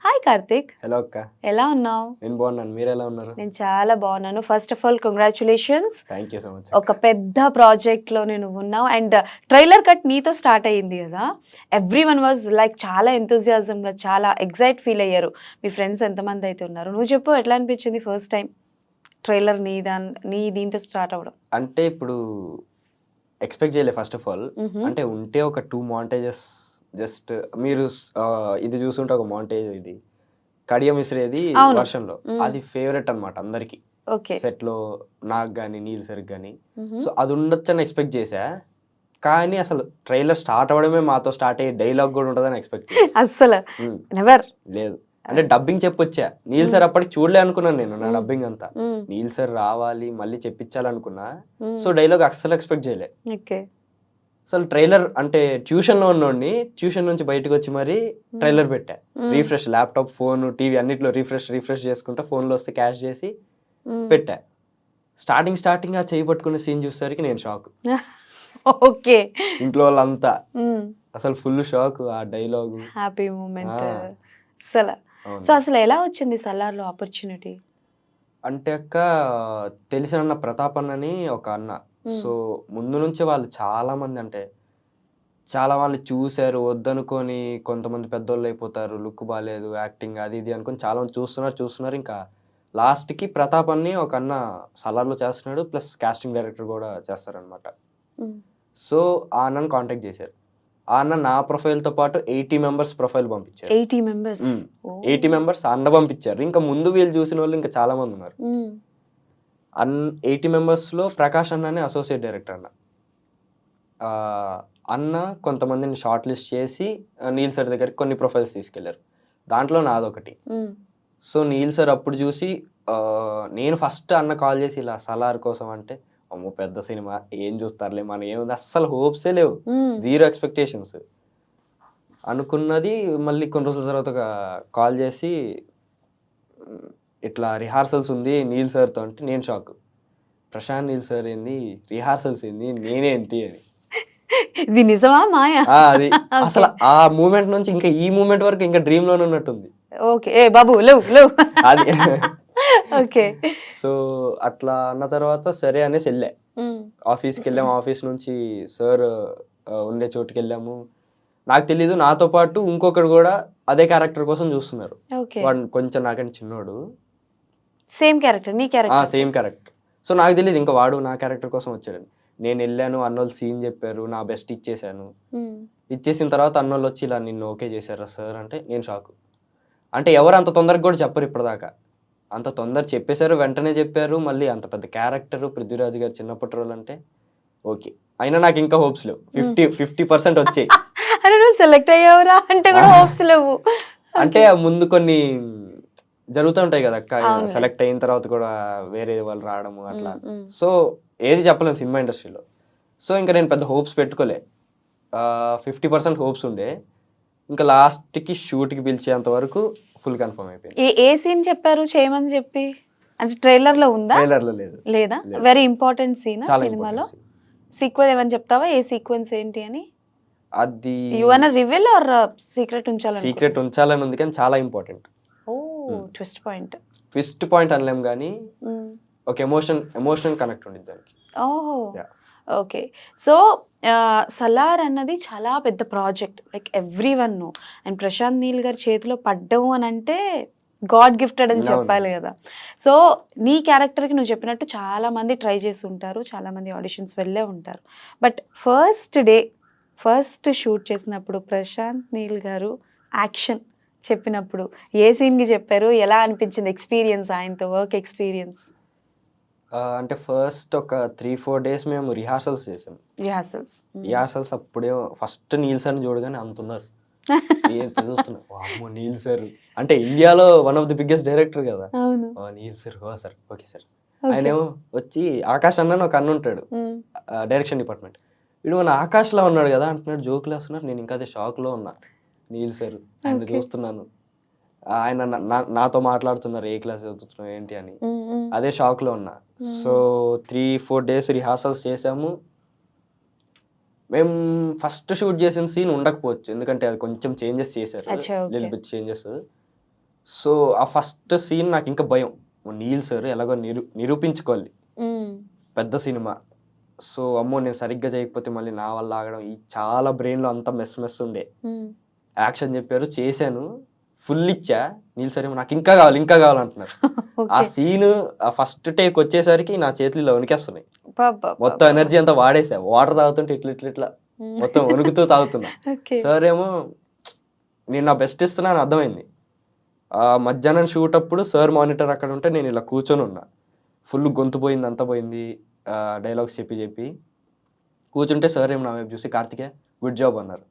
Hi Karthik, hello అక్క, ఎలా ఉన్నావు? నేను బాగున్నాను. మీరు ఎలా ఉన్నారు? నేను చాలా బాగున్నాను. First of all congratulations. Thank you so much. ఒక పెద్ద ప్రాజెక్ట్లో నేను ఉన్నావు అండ్ ట్రైలర్ కట్ నీతో స్టార్ట్ అయ్యింది కదా. ఎవ్రీ వన్ వాజ్ లైక్ చాలా ఎంతూజియాజంగా, చాలా ఎగ్జైట్ ఫీల్ అయ్యారు. మీ ఫ్రెండ్స్ ఎంతమంది అయితే ఉన్నారు? నువ్వు చెప్పు, ఎట్లా అనిపించింది ఫస్ట్ టైం ట్రైలర్ నీ దీంతో స్టార్ట్ అవ్వడం? అంటే ఇప్పుడు ఎక్స్పెక్ట్ చేయలే ఫస్ట్ ఆఫ్ ఆల్. అంటే ఉంటే ఒక 2 మాంటేజెస్ జస్ట్ మీరు ఇది చూసుంటే ఒక మాంటేజ్, ఇది కడియం ఇసిరేది వర్షంలో, అది ఫేవరెట్ అనమాట అందరికి సెట్ లో, నాకు కానీ నీల్ సర్ కానీ. సో అది ఉండొచ్చు అని ఎక్స్పెక్ట్ చేసా, కానీ అసలు ట్రైలర్ స్టార్ట్ అవ్వడమే మాతో స్టార్ట్ అయ్యే డైలాగ్ కూడా ఉంటుందని ఎక్స్పెక్ట్ అసలు నెవర్ లేదు. అంటే డబ్బింగ్ చెప్పొచ్చా, నీల్ సార్ అప్పటికి చూడలే అనుకున్నాను నేను. నా డబ్బింగ్ అంతా నీల్ సార్ రావాలి మళ్ళీ చెప్పించాలనుకున్నా. సో డైలాగ్ అస్సలు ఎక్స్పెక్ట్ చేయలే. అసలు ట్రైలర్ అంటే ట్యూషన్ లో ఉన్నోడిని ట్యూషన్ నుంచి బయటకు వచ్చి మరి ట్రైలర్ పెట్టా. రీఫ్రెష్ ల్యాప్టాప్, ఫోన్, టీవీ అన్నిట్లో రీఫ్రెష్ చేసుకుంటా, ఫోన్లో వస్తే క్యాష్ చేసి పెట్టా. స్టార్టింగ్ ఆ చేయి పట్టుకునే సీన్ చూసేసరికి నేను షాక్. ఓకే, ఇంట్లో వాళ్ళంతా అసలు ఫుల్ షాక్. ఆ డైలాగ్ హ్యాపీ మూమెంట్ అసలు. సో అసలు ఎలా వచ్చింది సలార్లో ఆపర్చునిటీ? అంటే అక్క, తెలిసిన ప్రతాప్ అన్నని ఒక అన్న. సో ముందు నుంచి వాళ్ళు చాలా మంది, అంటే చాలా వాళ్ళు చూశారు, వద్దనుకొని కొంతమంది పెద్దోళ్ళు అయిపోతారు, లుక్ బాగాలేదు, యాక్టింగ్ అది ఇది అనుకొని చాలా మంది చూస్తున్నారు. ఇంకా లాస్ట్కి ప్రతాప్ అన్ని ఒక అన్న సలార్లో చేస్తున్నాడు, ప్లస్ కాస్టింగ్ డైరెక్టర్ కూడా చేస్తారనమాట. సో ఆ అన్నని కాంటాక్ట్ చేశారు. ఆ అన్న నా ప్రొఫైల్తో పాటు 80 మెంబర్స్ ప్రొఫైల్ పంపించారు. 80 మెంబర్స్ అన్న పంపించారు. ఇంకా ముందు వీళ్ళు చూసిన వాళ్ళు ఇంకా చాలా మంది ఉన్నారు. 80 మెంబర్స్లో ప్రకాష్ అన్ననే అసోసియేట్ డైరెక్టర్ అన్న. అన్న కొంతమందిని షార్ట్ లిస్ట్ చేసి నీల్ సార్ దగ్గరికి కొన్ని ప్రొఫైల్స్ తీసుకెళ్లారు. దాంట్లో నాదొకటి. సో నీల్ సార్ అప్పుడు చూసి, నేను ఫస్ట్ అన్న కాల్ చేసి ఇలా సలార్ కోసం అంటే, అమ్మో పెద్ద సినిమా ఏం చూస్తారులే, మనం ఏముంది, అస్సలు హోప్సే లేవు, 0 ఎక్స్పెక్టేషన్స్ అనుకున్నది. మళ్ళీ కొన్ని రోజుల తర్వాత కాల్ చేసి ఇట్లా రిహార్సల్స్ ఉంది నీల్ సార్తో అంటే నేను షాక్. ప్రశాంత్ నీల్ సార్ ఏంది, రిహార్సల్స్ ఏంది, నేనేంటి అని. ఇది నిజమా మాయా? అది అసలు ఆ మూమెంట్ నుంచి ఇంకా ఈ మూమెంట్ వరకు ఇంకా డ్రీమ్ లోనే ఉన్నట్టుంది. ఓకే బాబు లేవు అది. ఓకే. సో అట్లా అన్న తర్వాత సరే అనేసి వెళ్ళా. ఆఫీస్కి వెళ్ళాము. ఆఫీస్ నుంచి సార్ ఉండే చోటుకి వెళ్ళాము. నాకు తెలీదు, నాతో పాటు ఇంకొకడు కూడా అదే క్యారెక్టర్ కోసం చూస్తున్నారు. వాడు కొంచెం నాకంటే చిన్నోడు. సేమ్ క్యారెక్టర్, నీ క్యారెక్టర్? Same character. సో నాకు తెలియదు ఇంకా వాడు నా క్యారెక్టర్ కోసం వచ్చాడని. నేను వెళ్ళాను, అన్నోళ్ళు సీన్ చెప్పారు, నా బెస్ట్ ఇచ్చేసాను. ఇచ్చేసిన తర్వాత అన్నోళ్ళు వచ్చి ఇలా నిన్ను ఓకే చేశారా సార్ అంటే నేను షాకు. అంటే ఎవరు అంత తొందరగా కూడా చెప్పరు ఇప్పటిదాకా. అంత తొందర చెప్పేశారు, వెంటనే చెప్పారు. మళ్ళీ అంత పెద్ద క్యారెక్టర్ పృథ్వీరాజ్ గారు చిన్నప్పటి రోజులు అంటే ఓకే. అయినా నాకు ఇంకా హోప్స్ లేవు. 50% వచ్చాయి. అరే నువ్వు సెలెక్ట్ అయ్యావురా అంటే కూడా హోప్స్ లేవు? అంటే ముందు కొన్ని జరుగుతూ ఉంటాయి కదా అక్క, సెలెక్ట్ అయిన తర్వాత కూడా వేరే వాళ్ళు రావడము అట్లా. సో ఏది చెప్పలేము సినిమా ఇండస్ట్రీలో. సో ఇంకా నేను పెద్ద హోప్స్ పెట్టుకోలే. 50% హోప్స్ ఉండే. ఇంకా లాస్ట్కి షూట్కి పిలిచేంత వరకు ఫుల్ కన్ఫర్మ్ అయిపోయింది. ఏ సీన్ చెప్పారు చేయమని చెప్పి? అంటే ట్రైలర్లో ఉందా? ట్రైలర్లో లేదా? వెరీ ఇంపార్టెంట్ సీన్ సినిమాలో. సీక్వెల్ ఏమని చెప్తావా? ఏ సీక్వెన్స్ ఏంటి అని? అది యువన రివీల్ ఆర్ సీక్రెట్ ఉంచాలని ఉంది, కానీ చాలా ఇంపార్టెంట్. ట్విస్ట్ పాయింట్ అనలేం కానీ ఒక ఎమోషన్ కనెక్ట్ ఉండిద్ది దానికి. ఓహో ఓకే. సో సలార్ అన్నది చాలా పెద్ద project, like every one. And Prashanth Neel గారి చేతిలో పడ్డం అని అంటే గాడ్ గిఫ్టెడ్ అని చెప్పాలి కదా. సో నీ క్యారెక్టర్కి నువ్వు చెప్పినట్టు చాలా మంది ట్రై చేసి ఉంటారు, చాలా మంది ఆడిషన్స్ వెళ్ళే ఉంటారు. బట్ ఫస్ట్ షూట్ చేసినప్పుడు ప్రశాంత్ నీల్ గారు యాక్షన్ చెప్పినప్పుడు ఏ సీన్కి చెప్పారు? ఎలా అనిపించింది ఎక్స్పీరియన్స్, ఆయనతో వర్క్ ఎక్స్పీరియన్స్? అంటే ఫస్ట్ ఒక 3-4 days మేము రిహార్సల్స్ చేసాం. రిహార్సల్స్ అప్పుడే ఫస్ట్ నీల్ సార్ని చూడగానే అంతున్నారు. చూస్తున్నా నీల్ సార్ అంటే ఇండియాలో one of the biggest director కదా. Neel sir, sir okay sir. ఆయన ఏమో వచ్చి ఆకాష్ అన్న ఒక అన్న ఉంటాడు డైరెక్షన్ డిపార్ట్మెంట్. వీడు మన ఆకాష్లో ఉన్నాడు కదా అంటున్నాడు, జోకులు వేస్తున్నారు. నేను ఇంకా అదే షాక్లో ఉన్నా. నీల్ సార్ ఆయన చూస్తున్నాను, ఆయన నాతో మాట్లాడుతున్నారు, ఏ క్లాస్ చదువుతున్నావు ఏంటి అని. అదే షాక్లో ఉన్నా. సో 3-4 days రిహార్సల్స్ చేసాము. మేము ఫస్ట్ షూట్ చేసిన సీన్ ఉండకపోవచ్చు, ఎందుకంటే అది కొంచెం చేంజెస్ చేశారు, లిటిల్ బిట్ చేంజెస్. సో ఆ ఫస్ట్ సీన్ నాకు ఇంకా భయం, నీల్ సార్ ఎలాగో నిరూపించుకోవాలి, పెద్ద సినిమా. సో అమ్మో నేను సరిగ్గా చేయకపోతే మళ్ళీ నా వల్ల ఆగడం, ఈ చాలా బ్రెయిన్లో అంతా మెస్ ఉండే. యాక్షన్ చెప్పారు, చేశాను, ఫుల్ ఇచ్చా. నీల్ సార్ ఏమో నాకు ఇంకా కావాలంటున్నారు. ఆ సీన్ ఆ ఫస్ట్ టేక్ వచ్చేసరికి నా చేతులు ఇలా వణికేస్తున్నాయి, మొత్తం ఎనర్జీ అంతా వాడేసా. వాటర్ తాగుతుంటే ఇట్లా మొత్తం వణుకుతూ తాగుతున్నా. సార్ ఏమో నేను నా బెస్ట్ ఇస్తున్నాను అర్థమైంది. మధ్యాహ్నం షూట్ అప్పుడు సార్ మానిటర్ అక్కడ ఉంటే నేను ఇలా కూర్చొని ఉన్నా, ఫుల్ గొంతు పోయింది, అంతా పోయింది, డైలాగ్స్ చెప్పి కూర్చుంటే సార్ ఏమో నా వైపు చూసి కార్తికేయ గుడ్ జాబ్ అన్నారు.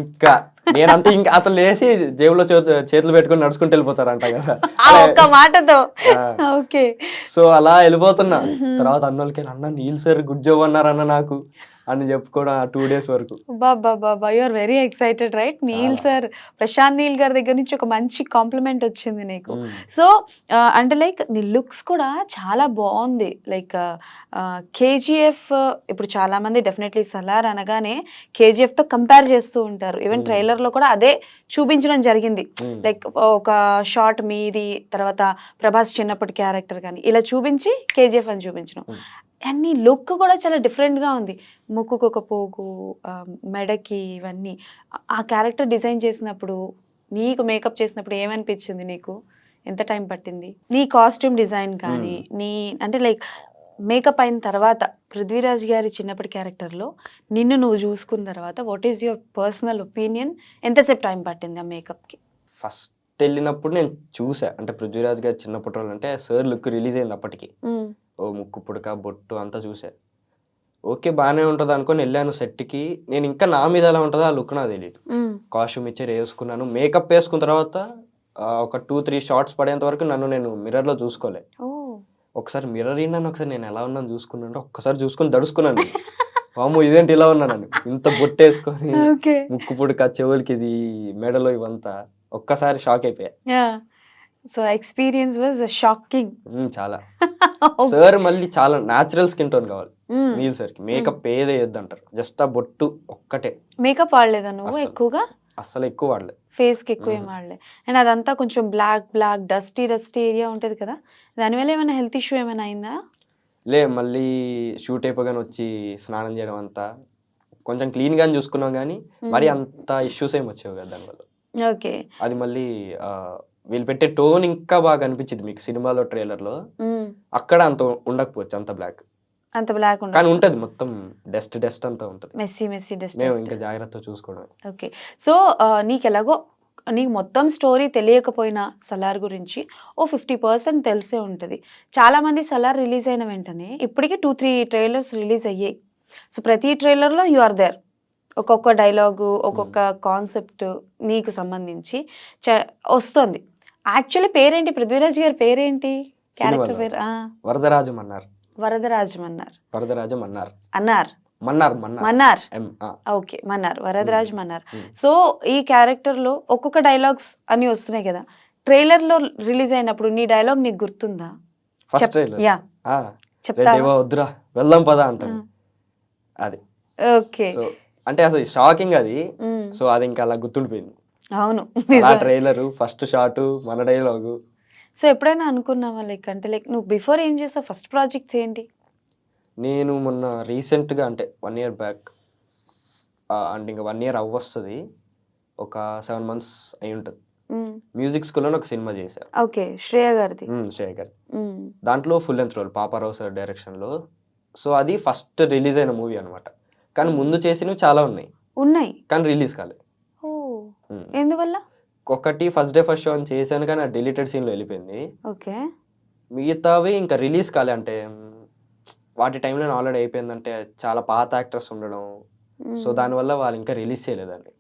ఇంకా నేనంతా ఇంకా అతను లేచి జేబులో చేతులు పెట్టుకుని నడుచుకుంటూ వెళ్ళిపోతారంట కదా ఒక్క మాటతో. సో అలా వెళ్ళిపోతున్నా. తర్వాత అన్నోళ్ళకి అన్న నీల్ సార్ గుడ్ జాబ్ అన్నారన్న నాకు అని చెప్పుకోవడం ఆ 2 days వరకు. బాబా you are very excited right? Neel sir, Prashanth Neel గారి దగ్గర నుంచి ఒక మంచి కాంప్లిమెంట్ వచ్చింది నీకు. సో అంటే లైక్ నీ లుక్స్ కూడా చాలా బాగుంది. లైక్ కేజీఎఫ్, ఇప్పుడు చాలా మంది డెఫినెట్లీ సలార్ అనగానే కేజీఎఫ్ తో కంపేర్ చేస్తూ ఉంటారు. ఈవెన్ ట్రైలర్ లో కూడా అదే చూపించడం జరిగింది. లైక్ ఒక షార్ట్ మీది, తర్వాత ప్రభాస్ చిన్నప్పటి క్యారెక్టర్ కానీ ఇలా చూపించి కేజీఎఫ్ అని చూపించడం. అండ్ నీ లుక్ కూడా చాలా డిఫరెంట్గా ఉంది. ముక్కుకు ఒక పోగు, మెడకి, ఇవన్నీ. ఆ క్యారెక్టర్ డిజైన్ చేసినప్పుడు, నీకు మేకప్ చేసినప్పుడు ఏమనిపించింది నీకు? ఎంత టైం పట్టింది? నీ కాస్ట్యూమ్ డిజైన్ కానీ, నీ అంటే లైక్ మేకప్ అయిన తర్వాత పృథ్వీరాజ్ గారి చిన్నప్పటి క్యారెక్టర్లో నిన్ను నువ్వు చూసుకున్న తర్వాత what is your personal opinion? ఎంతసేపు టైం పట్టింది ఆ మేకప్కి? ఫస్ట్ వెళ్ళినప్పుడు నేను చూసా, అంటే పృథ్వీరాజ్ గారి చిన్నప్పటి రోజులు అంటే సార్ లుక్ రిలీజ్ అయింది అప్పటికి. ఓ ముక్కు పుడక బొట్టు అంతా చూసా, ఓకే బాగానే ఉంటుంది అనుకొని వెళ్ళాను సెట్కి. నేను ఇంకా నా మీద ఎలా ఉంటుందో ఆ లుక్ నాకు తెలియదు. కాస్ట్యూమ్ ఇచ్చారు, వేసుకున్నాను. మేకప్ వేసుకున్న తర్వాత ఒక 2-3 షార్ట్స్ పడేంత వరకు నన్ను నేను మిర్రర్లో చూసుకోలే. ఒకసారి మిర్రర్ నన్ను ఒకసారి నేను ఎలా ఉన్నాను చూసుకున్నాను, ఒక్కసారి చూసుకుని దడుచుకున్నాను. వాము ఇదేంటి ఇలా ఉన్నాను, ఇంత బొట్టు వేసుకొని ముక్కు పుడక చెవులకి ఇది మెడలో ఇవంతా, ఒక్కసారి షాక్ అయిపోయా. So experience was shocking. చాలా. సార్ మళ్ళీ చాలా న్యాచురల్ స్కిన్ టోన్ కావాలి నీల్ సార్ కి. మేకప్ ఏదో వేయొద్దు అంటారు, జస్ట్ ఆ బొట్టు ఒక్కటే. మేకప్ వాడలేదా నువ్వు ఎక్కువగా? అసలు ఎక్కువ వాడలే, ఫేస్ కి ఎక్కువ ఏం వాడలే. అండ్ అదంతా కొంచెం బ్లాక్ డస్టీ ఏరియా ఉంటది కదా, దానివల్ల ఏమైనా హెల్త్ ఇష్యూ ఏమైనా అయిందా? లే, మళ్ళీ షూట్ అయిపోగానే వచ్చి స్నానం చేయడం అంతా కొంచెం క్లీన్ గానే చూసుకున్నాం, కానీ మరి అంత ఇష్యూస్ ఏమి వచ్చేవి కదా దానివల్ల. ఓకే. అది మళ్ళీ వీళ్ళు పెట్టే టోన్ ఇంకా బాగా అనిపించింది మీకు సినిమాలో ట్రైలర్ లో. అక్కడ అంత ఉండకపోవచ్చు, అంత బ్లాక్ కానీ ఉంటది, మొత్తం డస్ట్ అంతా ఉంటది, మెస్సీ డస్ట్. మేము ఇంకా జాగ్రత్తగా చూసుకోవడం. ఓకే. సో నీకు మొత్తం స్టోరీ తెలియకపోయినా సలార్ గురించి ఓ 50% తెలిసే ఉంటుంది. చాలా మంది సలార్ రిలీజ్ అయిన వెంటనే ఇప్పటికీ 2-3 ట్రైలర్స్ రిలీజ్ అయ్యాయి. సో ప్రతి ట్రైలర్లో యు ఆర్ దేర్. ఒక్కొక్క డైలాగు, ఒక్కొక్క కాన్సెప్ట్ నీకు సంబంధించి వస్తుంది. యాక్చువల్లీ పేరేంటి? పృథ్వీరాజ్ గారి పేరేంటి? క్యారెక్టర్ పేరు? వరదరాజం మన్నార్. ఓకే, మన్నార్, వరదరాజ్ మన్నార్. సో ఈ క్యారెక్టర్ లో ఒక్కొక్క డైలాగ్స్ అన్ని వస్తున్నాయి కదా. ట్రైలర్ లో రిలీజ్ అయినప్పుడు నీ డైలాగ్ నీకు గుర్తుందా? ఫస్ట్ ట్రైలర్ చెప్తావా? వద్దురా వెళ్దాం పదా అంటాను అది. ఓకే. సో అంటే అసలు షాకింగ్ అది. సో అది ఇంకా అలా గుర్తుండిపోయింది. అవును, ట్రైలర్, ఫస్ట్ షాట్, మన డైలాగు. సో ఎప్పుడైనా అనుకున్నావా అంటే నువ్వు బిఫోర్ ఏం చేసావు? ఫస్ట్ ప్రాజెక్ట్స్ ఏంటి? నేను మొన్న రీసెంట్గా అంటే 1 year బ్యాక్, అంటే ఇంకా 1 year అవ్వొస్తుంది, ఒక 7 months అయి ఉంటుంది. మ్యూజిక్ స్కూల్లో ఒక సినిమా చేశా. ఓకే, శ్రేయ గారిది. దాంట్లో full length role, Paparao sir డైరెక్షన్లో. సో అది ఫస్ట్ రిలీజ్ అయిన మూవీ అనమాట. కానీ ముందు చేసినవి చాలా ఉన్నాయి కానీ రిలీజ్ కాలేదు. ఎందువల్ల? ఒకటి ఫస్ట్ డే ఫస్ట్ షో అని చేశాను, కానీ ఆ డిలీటెడ్ సీన్లో వెళ్ళిపోయింది. ఓకే. మిగతావి ఇంకా రిలీజ్ కాలే, అంటే వాటి టైంలో ఆల్రెడీ అయిపోయిందంటే చాలా పాత యాక్టర్స్ ఉండడం. సో దానివల్ల వాళ్ళు ఇంకా రిలీజ్ చేయలేదండి.